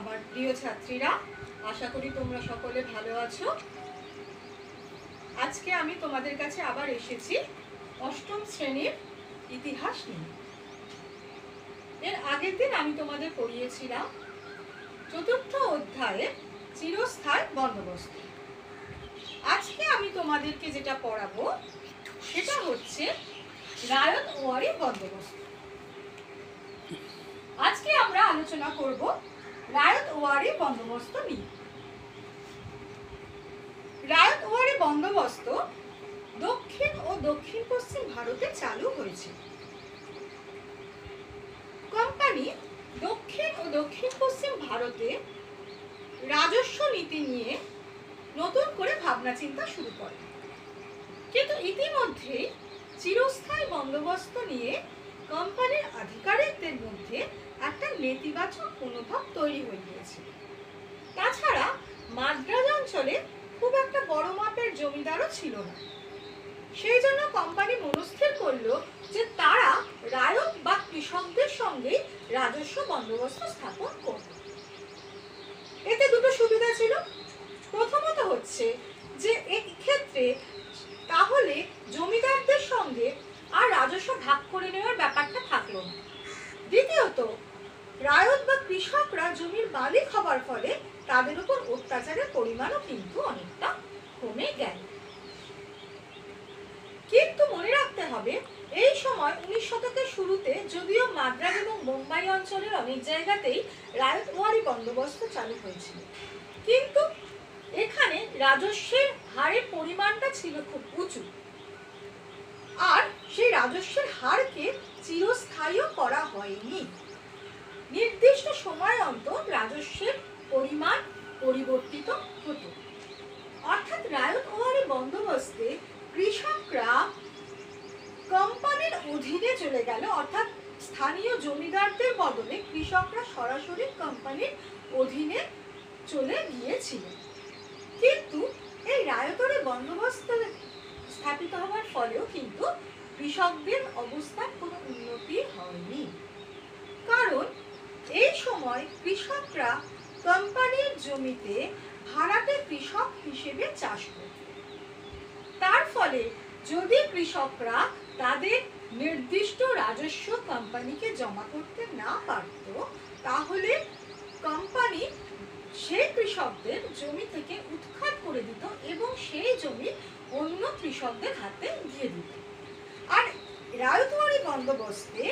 আমার প্রিয় ছাত্রীরা, আশা করি তোমরা সকলে ভালো আছো। আজকে আমি তোমাদের কাছে আবার এসেছি অষ্টম শ্রেণীর ইতিহাস নিয়ে। এর আগের দিন আমি তোমাদের পড়িয়েছিলাম চতুর্থ অধ্যায়ে চিরস্থায়ী বন্দোবস্ত। আজকে আমি তোমাদেরকে যেটা পড়াবো সেটা হচ্ছে রায়ত-ওয়ারি বন্দোবস্ত। আজকে আমরা আলোচনা করব রায়ত-ওয়ারি বন্দোবস্ত নিয়ে। রায়ত-ওয়ারি বন্দোবস্ত দক্ষিণ ও দক্ষিণ পশ্চিম ভারতে চালু হয়েছে। কোম্পানি দক্ষিণ ও দক্ষিণ পশ্চিম ভারতে রাজস্ব নীতি নিয়ে নতুন করে ভাবনা চিন্তা শুরু করে, কিন্তু ইতিমধ্যেই চিরস্থায়ী বন্দোবস্ত নিয়ে কোম্পানির আধিকারিকদের মধ্যে একটা নেতিবাচক মনোভাব তৈরি হয়ে গিয়েছে। তাছাড়া মাদ্রাজ অঞ্চলে খুব একটা বড় মাপের জমিদারও ছিল না। সেই জন্য কোম্পানি মনস্থির করলো যে তারা রায়ত বা কৃষকদের সঙ্গেই রাজস্ব বন্দোবস্ত স্থাপন করবে। এতে দুটো সুবিধা ছিল। প্রথমত হচ্ছে যে এই ক্ষেত্রে তাহলে জমিদারদের সঙ্গে আর রাজস্ব ভাগ করে নেওয়ার ব্যাপারটা থাকলো না। দ্বিতীয়ত, রায়ত বা কৃষকরা জমির মালিক হবার ফলে তাদের উপর অত্যাচারের পরিমাণও কিন্তু অনেকটা কমে গেল। কিন্তু মনে রাখতে হবে, এই সময় 19 শতকের শুরুতে যদিও মাদ্রাজ এবং বোম্বাই অঞ্চলের অনেক জায়গাতেই রায়ত-ওয়ারি বন্দোবস্ত চালু হয়েছিল, কিন্তু এখানে রাজস্বের হারের পরিমাণটা ছিল খুব উঁচু, আর সেই রাজস্বের হারকে চিরস্থায়ী করা হয়নি। নির্দিষ্ট সময় অন্তর রাজস্বের পরিমাণ পরিবর্তিত হতো। অর্থাৎ রায়ত-ওয়ারি বন্দোবস্তে কৃষকরা কোম্পানির অধীনে চলে গেল, অর্থাৎ স্থানীয় জমিদারদের বদলে কৃষকরা সরাসরি কোম্পানির অধীনে চলে গিয়েছিল। কিন্তু এই রায়ত-ওয়ারি বন্দোবস্ত স্থাপিত হওয়ার ফলেও কিন্তু কৃষকদের অবস্থার কোনো উন্নতি হয়নি, কারণ এই সময় কৃষকরা কোম্পানির জমিতে ভাড়াটে কৃষক হিসেবে চাষ করত। তার ফলে যদি কৃষকরা তাদের নির্দিষ্ট রাজস্ব কোম্পানিকে জমা করতে না পারত, তাহলে কোম্পানি সেই কৃষকদের জমি থেকে উৎখাত করে দিত এবং সেই জমি অন্য কৃষকদের হাতে দিয়ে দিত। আর রায়ত-ওয়ারি বন্দোবস্তে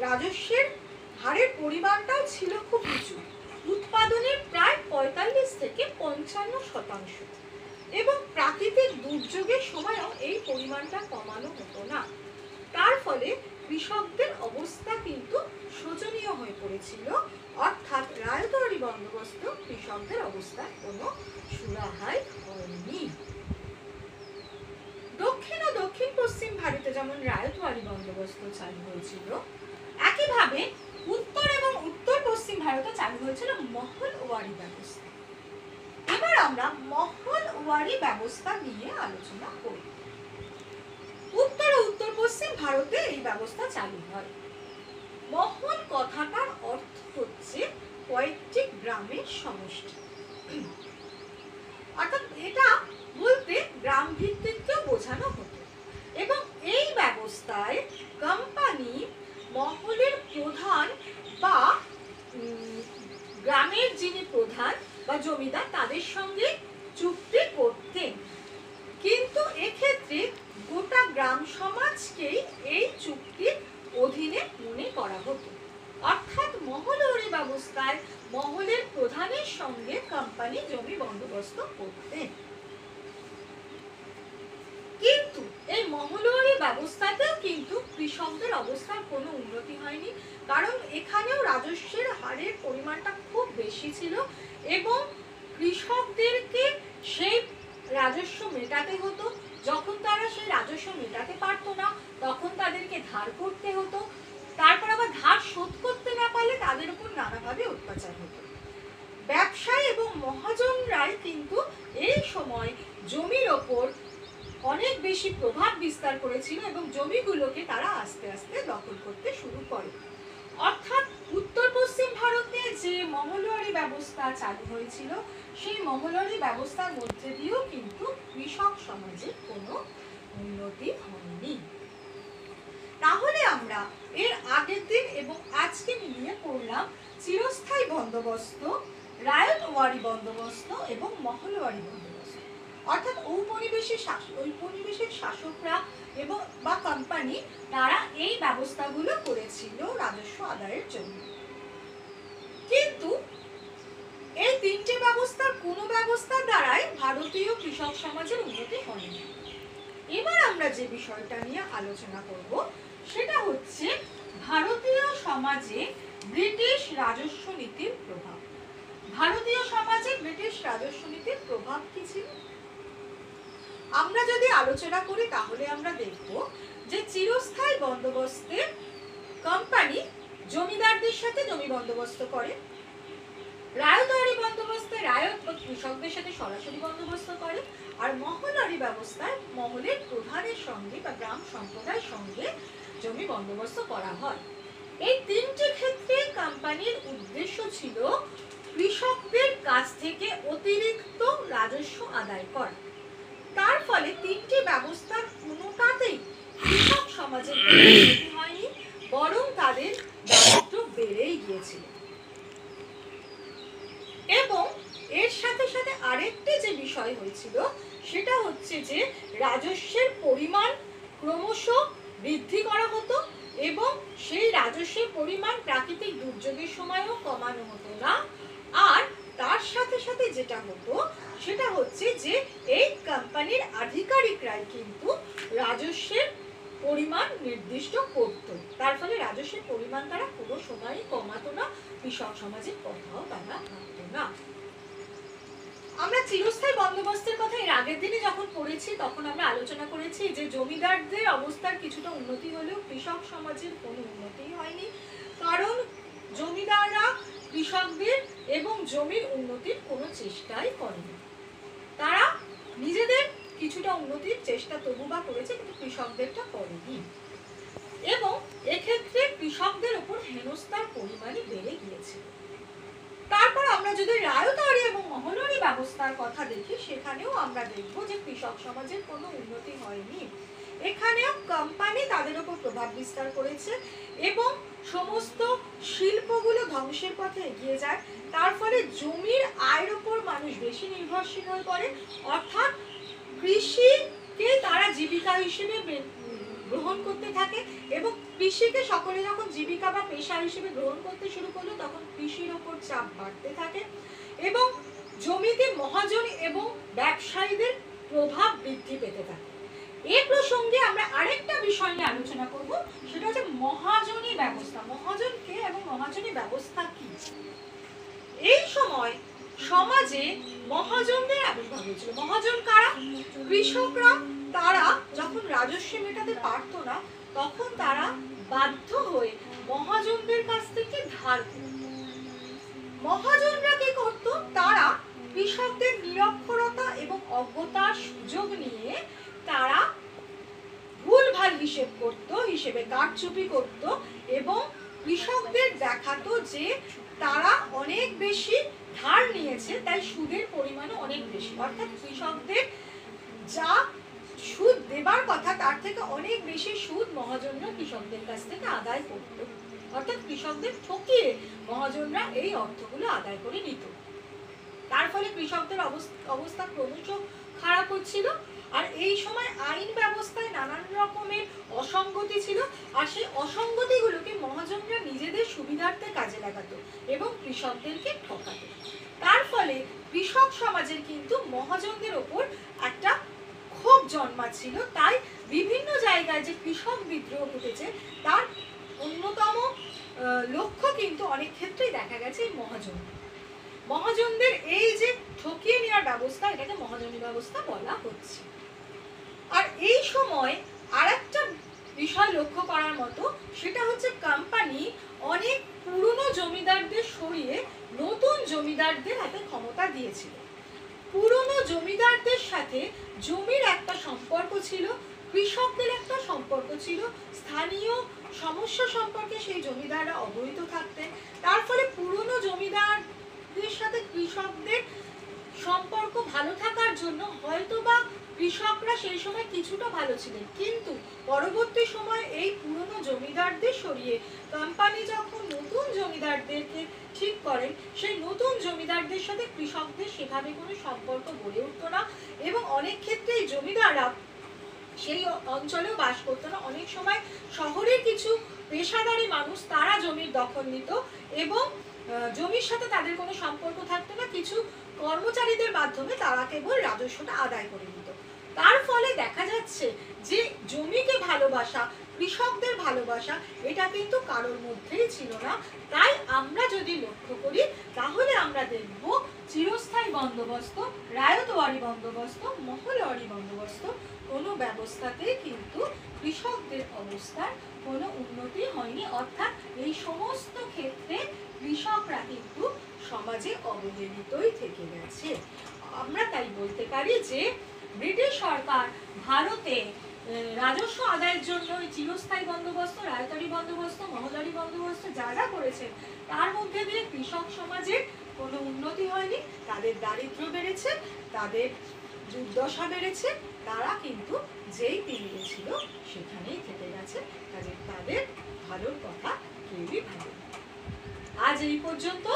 রাজস্বের হারের পরিমাণটাও ছিল খুব উঁচু, উৎপাদনের প্রায় 45 থেকে 55%, এবং প্রাকৃতিক দুর্যোগের সময়ও এই পরিমাণটা কমানো হতো না। তার ফলে কৃষকদের অবস্থা কিন্তু শোচনীয় হয়ে পড়েছিল। অর্থাৎ রায়ত-ওয়ারি বন্দোবস্ত কৃষকদের অবস্থার কোনো সুরাহাই হয়নি। দক্ষিণ ও দক্ষিণ পশ্চিম ভারতে যেমন রায়ত-ওয়ারি বন্দোবস্ত চালু হয়েছিল, একইভাবে উত্তর এবং উত্তর পশ্চিম ভারতে চালু হয়েছিল মহল-ওয়ারি ব্যবস্থা। এবার আমরা মহল-ওয়ারি ব্যবস্থা নিয়ে আলোচনা করব। উত্তর ও উত্তর পশ্চিম ভারতে এই ব্যবস্থা চালু হয়। মহল কথাটার অর্থ হচ্ছে কয়েকটি গ্রামের সমষ্টি, অর্থাৎ এটা বলতে গ্রাম ভিত্তিককেও বোঝানো হতো। এবং এই ব্যবস্থায় কোম্পানি মহলের প্রধান বা গ্রামের যিনি প্রধান বা জমিদার তাদের সঙ্গে চুক্তি করতেন, কিন্তু এক্ষেত্রে গোটা গ্রাম সমাজকেই এই চুক্তির অধীনে মনে করা হতো। অর্থাৎ মহল-ওয়ারি ব্যবস্থায় মহলের প্রধানের সঙ্গে কোম্পানি জমি বন্দোবস্ত করতেন। কিন্তু এই মহল-ওয়ারি ব্যবস্থাতেও কিন্তু কৃষকদের অবস্থার কোনো উন্নতি হয়নি, কারণ এখানেও রাজস্বের হারের পরিমাণটা খুব বেশি ছিল এবং কৃষকদেরকে সেই রাজস্ব মেটাতে হতো। যখন তারা সেই রাজস্ব মেটাতে পারতো না, তখন তাদেরকে ধার করতে হতো। তারপর আবার ধার শোধ করতে না পারলে তাদের উপর নানাভাবে অত্যাচার হতো। ব্যবসায়ী এবং মহাজনরাই কিন্তু এই সময় জমির ওপর অনেক বেশি প্রভাব বিস্তার করেছিল এবং জমিগুলোকে তারা আস্তে আস্তে দখল করতে শুরু করে। অর্থাৎ উত্তর পশ্চিম ভারতে যে মহল ব্যবস্থা চালু হয়েছিল, সেই মহলরি ব্যবস্থার মধ্যে দিয়েও কিন্তু কৃষক সমাজের কোনো উন্নতি হয়নি। তাহলে আমরা এর আগের দিন এবং আজকে মিলিয়ে পড়লাম চিরস্থায়ী বন্দোবস্ত, রায়তওয়ারি বন্দোবস্ত এবং মহলওয়ারি বন্দোবস্ত। অর্থাৎ ঔপনিবেশিক শাসকরা এবং বা কোম্পানি তারা এই ব্যবস্থাগুলো করেছিল রাজস্ব আদায়ের জন্য। কিন্তু এই তিনটে ব্যবস্থার কোনো ব্যবস্থার দ্বারাই ভারতীয় কৃষক সমাজের উন্নতি হয়নি। এবার আমরা যে বিষয়টা নিয়ে আলোচনা করব সেটা হচ্ছে ভারতীয় সমাজে ব্রিটিশ রাজস্ব নীতির প্রভাব। ভারতীয় সমাজে ব্রিটিশ রাজস্ব নীতির প্রভাব কি ছিল আমরা যদি আলোচনা করি তাহলে আমরা দেখব যে চিরস্থায়ী বন্দোবস্তে কোম্পানি জমিদারদের সাথে জমি বন্দোবস্ত করে, রায়তওয়ারি বন্দোবস্তে রায়ত বা কৃষকদের সাথে সরাসরি বন্দোবস্ত করে, আর মহলওয়ারি ব্যবস্থায় মহলের প্রধানের সঙ্গে বা গ্রাম সম্প্রদায়ের সঙ্গে জমি বন্দোবস্ত করা হয়। এই তিনটি ক্ষেত্রে কোম্পানির উদ্দেশ্য ছিল কৃষকদের কাছ থেকে অতিরিক্ত রাজস্ব আদায় করা। তার ফলে তিনটি ব্যবস্থার কোনোটাতেই কৃষক সমাজের কোনো উন্নতি হয়নি, বরং তাদের দারিদ্র্য বেড়েই গিয়েছিল। এবং এর সাথে সাথে আরেকটি যে বিষয় হয়েছিল সেটা হচ্ছে যে রাজস্বের পরিমাণ ক্রমশ বৃদ্ধি করা হতো এবং সেই রাজস্বের পরিমাণ প্রাকৃতিক দুর্যোগের সময়ও কমানো হতো না। আর তার সাথে সাথে যেটা হতো সেটা হচ্ছে যে এই কোম্পানির আধিকারিকরাই কিন্তু রাজস্বের পরিমাণ নির্দিষ্ট করত। তার ফলে রাজস্বের পরিমাণ তারা কোনো সময়ই কমাতো না, কৃষক সমাজের কথাও তারা ভাবতো না। আমরা চিরস্থায়ী বন্দোবস্তের কথা এর আগের দিনে যখন পড়েছি তখন আমরা আলোচনা করেছি যে জমিদারদের অবস্থার কিছুটা উন্নতি হলেও কৃষক সমাজের কোনো উন্নতি হয়নি, কারণ জমিদাররা কৃষকদের এবং জমির উন্নতির কোনো চেষ্টাই করেনি। তারা নিজেদের কিছুটা উন্নতির চেষ্টা তবু বা করেছে, কিন্তু কৃষকদেরটা করেনি। এবং এক্ষেত্রে কৃষকদের উপর হেনস্থার পরিমাণই বেড়ে গিয়েছে। তারপর আমরা যদি রায়তওয়ারি এবং মহলওয়ারি ব্যবস্থার কথা দেখি সেখানেও আমরা দেখব যে কৃষক সমাজের কোনো উন্নতি হয়নি। এখানেও কোম্পানি তাদের উপর প্রভাব বিস্তার করেছে এবং সমস্ত শিল্পগুলো ধ্বংসের পথে এগিয়ে যায়। তার ফলে জমির আয়ের উপর মানুষ বেশি নির্ভরশীল হয়ে পড়ে, অর্থাৎ কৃষিকে তারা জীবিকা হিসেবে গ্রহণ করতে থাকে এবং কৃষিকে সকলে যখন জীবিকা বা পেশা হিসেবে গ্রহণ করতে শুরু করলো তখন কৃষির ওপর চাপ বাড়তে থাকে এবং জমিতে মহাজন এবং ব্যবসায়ীদের প্রভাব বৃদ্ধি পেতে থাকে। এই প্রসঙ্গে আমরা আরেকটা বিষয় নিয়ে আলোচনা করব, সেটা হচ্ছে মহাজনী ব্যবস্থা। মহাজন কে এবং মহাজনী ব্যবস্থা কি? এই সময় সমাজে মহাজনদের আবির্ভাব হয়েছিল। মহাজন কারা? কৃষকরা। তারা যখন রাজস্ব মেটাতে পারতো না তখন তারা বাধ্য হয়ে মহাজনদের কাছ থেকে ধার করত। মহাজনরা কি করত? তারা কৃষকদের নিরক্ষরতা এবং অজ্ঞতার সুযোগ নিয়ে তারা ভুলভাল হিসেব করত, হিসেবে কারচুপি করত এবং কৃষকদের দেখাতো যে তারা অনেক বেশি ধার নিয়েছে, তাই সুদের পরিমাণও অনেক বেশি। অর্থাৎ কৃষকদের যা সুদ দেবার কথা তার থেকে অনেক বেশি সুদ মহাজনরা কৃষকদের কাছ থেকে আদায় করত। অর্থাৎ কৃষকদের ঠকিয়ে মহাজনরা এই অর্থগুলো আদায় করে নিত। তার ফলে কৃষকদের অবস্থা ক্রমশ খারাপ হচ্ছিল। আর এই সময় আইন ব্যবস্থায় নানান রকমের অসঙ্গতি ছিল, আর সেই অসঙ্গতিগুলোকে মহাজনরা নিজেদের সুবিধার্থে কাজে লাগাতো এবং কৃষকদেরকে ঠকাতো। তার ফলে কৃষক সমাজের কিন্তু মহাজনদের ওপর একটা ক্ষোভ জন্মাচ্ছিল। তাই বিভিন্ন জায়গায় যে কৃষক বিদ্রোহ ঘটেছে তার অন্যতম লক্ষ্য কিন্তু অনেক ক্ষেত্রেই দেখা গেছে মহাজনদের এই যে ঠকিয়ে নেওয়ার ব্যবস্থা, এটাকে মহাজনী ব্যবস্থা বলা হচ্ছে। আর এই সময় আরেকটা বিষয় লক্ষ্য করার মতো, সেটা হচ্ছে কোম্পানি অনেক পুরনো জমিদারদের সরিয়ে নতুন জমিদারদের হাতে ক্ষমতা দিয়েছিল। পুরনো জমিদারদের সাথে জমির একটা সম্পর্ক ছিল, কৃষকদের একটা সম্পর্ক ছিল, স্থানীয় সমস্যা সম্পর্কে সেই জমিদাররা অবহিত থাকতেন। তার ফলে পুরনো জমিদারদের সাথে জন্য হয়তোবা কৃষকরা সেই সময় কিছুটা ভালো ছিলেন, কিন্তু পরবর্তী সময় এই পুরনো জমিদারদের সরিয়ে কোম্পানি যখন নতুন জমিদারদেরকে ঠিক করেন, সেই নতুন জমিদারদের সাথে কৃষকদের সেভাবে কোনো সম্পর্ক গড়ে উঠতো না, এবং অনেক ক্ষেত্রেই জমিদাররা সেই অঞ্চলেও বাস করতো না। অনেক সময় শহরের কিছু পেশাদারী মানুষ তারা জমির দখল নিত এবং জমির সাথে তাদের কোনো সম্পর্ক থাকতো না, কিছু কর্মচারীদের মাধ্যমে তারা কেবল রাজস্বটা আদায় করে নিত। তার ফলে দেখা যাচ্ছে যে জমিকে ভালোবাসা, কৃষকদের ভালোবাসা, এটা কিন্তু কারোর মধ্যেই ছিল না। তাই আমরা যদি লক্ষ্য করি তাহলে আমরা দেখব চিরস্থায়ী বন্দোবস্ত, রায়তওয়ারি বন্দোবস্ত, মহলওয়ারি বন্দোবস্ত কোনো ব্যবস্থাতেই কিন্তু কৃষকদের অবস্থার কোনো উন্নতি হয়নি। অর্থাৎ এই সমস্ত ক্ষেত্রে কৃষকরা কিন্তু সমাজে অবহেলিতই থেকে গেছে। আমরা তাই বলতে পারি যে ব্রিটিশ সরকার ভারতে রাজস্ব আদায়ের জন্য চিরস্থায়ী বন্দোবস্ত, রায়তওয়ারি বন্দোবস্ত, মহলওয়ারি বন্দোবস্ত যা যা করেছেন, তার মধ্যে দিয়ে কৃষক সমাজের কোনো উন্নতি হয়নি। তাদের দারিদ্র্য বেড়েছে, তাদের দুর্দশা বেড়েছে, তারা কিন্তু যেই তীরে ছিল সেখানেই থেকে গেছে। কাজে তাদের ভালোর কথা কেউই ভাবে। আজ এই পর্যন্ত।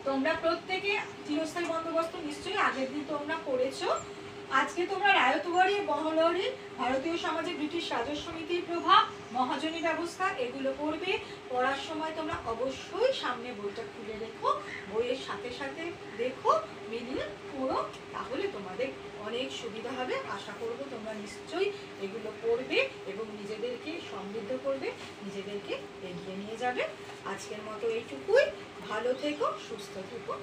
তোমরা প্রত্যেকে চিরস্থায়ী বন্দোবস্ত নিশ্চয়ই আগের দিন তোমরা পড়েছো। আজকে তোমরা রায়তওয়ারি, মহলওয়ারি, ভারতীয় সমাজে ব্রিটিশ রাজস্ব নীতির প্রভাব, মহাজনী ব্যবস্থা এগুলো পড়বে। পড়ার সময় তোমরা অবশ্যই সামনে বইটা খুলে রেখো, বইয়ের সাথে সাথে দেখো, মিলিয়ে পড়ো, তাহলে তোমাদের অনেক সুবিধা হবে। আশা করব তোমরা নিশ্চয়ই এগুলো পড়বে এবং নিজেদেরকে সমৃদ্ধ করবে, নিজেদেরকে এগিয়ে নিয়ে যাবে। আজকের মতো এইটুকুই। ভালো থেকো, সুস্থ থেকো,